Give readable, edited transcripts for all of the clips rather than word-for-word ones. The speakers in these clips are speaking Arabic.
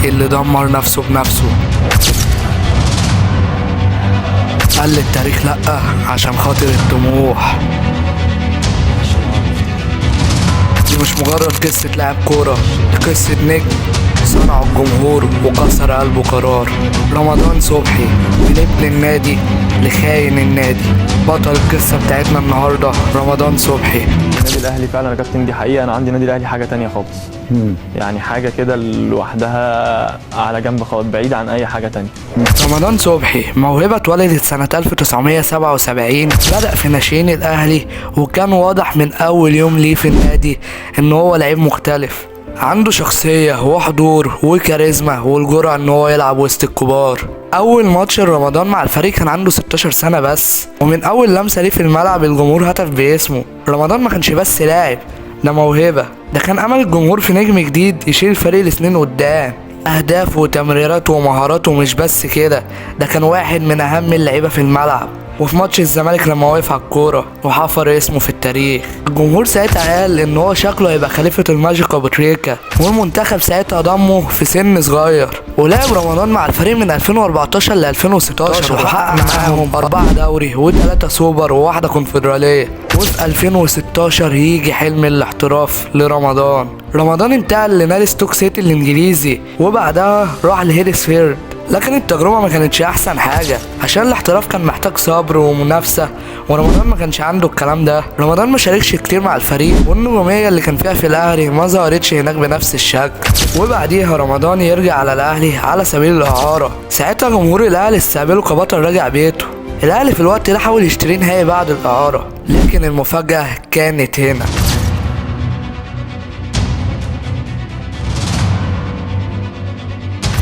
اللي دمر نفسه بنفسه. قال للتاريخ لأ عشان خاطر الطموح. دي مش مجرد قصة لاعب كورة، دي قصة نجم صنع الجمهور وكسر قلبه قرار. رمضان صبحي من ابن النادي لخاين النادي، بطل القصة بتاعتنا النهاردة رمضان صبحي. النادي الاهلي فعلا يا كابتن، دي حقيقة. انا عندي النادي الاهلي حاجة تانية خالص. يعني حاجة كده لوحدها على جنب خالص، بعيد عن اي حاجة تانية. رمضان صبحي موهبة اتولدت سنة 1977، بدأ في ناشئين الأهلي وكان واضح من أول يوم ليه في النادي إن هو لعيب مختلف، عنده شخصية وحضور وكاريزما والجرأة إن هو يلعب وسط الكبار. أول ماتش رمضان مع الفريق كان عنده 16 سنة بس، ومن أول لمسة ليه في الملعب الجمهور هتف باسمه. رمضان ما كانش بس لاعب، ده موهبة، ده كان أمل الجمهور في نجم جديد يشيل الفريق لسنين قدام. أهدافه وتمريراته ومهاراته مش بس كده، ده كان واحد من أهم اللعيبة في الملعب. وفي ماتش الزمالك لما وقف على الكورة وحفر اسمه في التاريخ، الجمهور ساعتها قال ان هو شكله هيبقى خليفة الماجيك ابو تريكة، والمنتخب ساعتها ضمه في سن صغير. ولعب رمضان مع الفريق من 2014 ل 2016 وحقق معاهم 4 دوري و3 سوبر وواحدة كونفدرالية. وفي 2016 يجي حلم الاحتراف لرمضان. رمضان انتقل لنادي ستوك سيتي الانجليزي وبعدها راح لهيدسفيلد، لكن التجربة ما كانتش احسن حاجة عشان الاحتراف كان محتاج صبر ومنافسة، ورمضان ما كانش عنده الكلام ده. رمضان ما شاركش كتير مع الفريق، والنجومية اللي كان فيها في الاهلي ما ظهرتش هناك بنفس الشكل. وبعديها رمضان يرجع على الاهلي على سبيل الاعارة. ساعتها جمهور الاهلي استقبله كبطل راجع بيته. الاهلي في الوقت ده حاول يشتريه نهائي بعد الاعارة، لكن المفاجأة كانت هنا.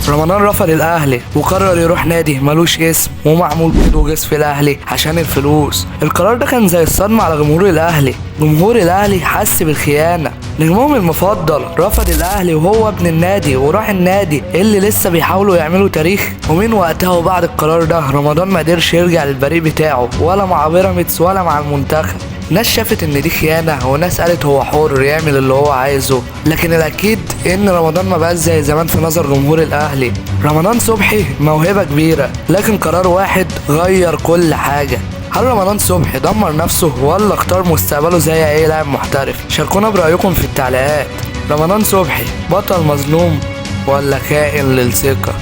رمضان رفض الاهلي وقرر يروح نادي ملوش اسم ومعمول كده وجس في الاهلي عشان الفلوس. القرار ده كان زي الصدمة على جمهور الاهلي. جمهور الاهلي حس بالخيانة، نجمهم المفضل رفض الاهلي وهو ابن النادي وراح النادي اللي لسه بيحاولوا يعملوا تاريخ. ومن وقتها وبعد القرار ده رمضان ما قدرش يرجع للفريق بتاعه ولا مع بيراميدز ولا مع المنتخب. ناس شافت ان دي خيانة وناس قالت هو حر يعمل اللي هو عايزه، لكن الاكيد ان رمضان ما بقاش زي زمان في نظر جمهور الاهلي. رمضان صبحي موهبة كبيرة، لكن قرار واحد غير كل حاجة. هل رمضان صبحي دمر نفسه ولا اختار مستقبله زي اي لاعب محترف؟ شاركونا برأيكم في التعليقات. رمضان صبحي بطل مظلوم ولا خائن للثقة؟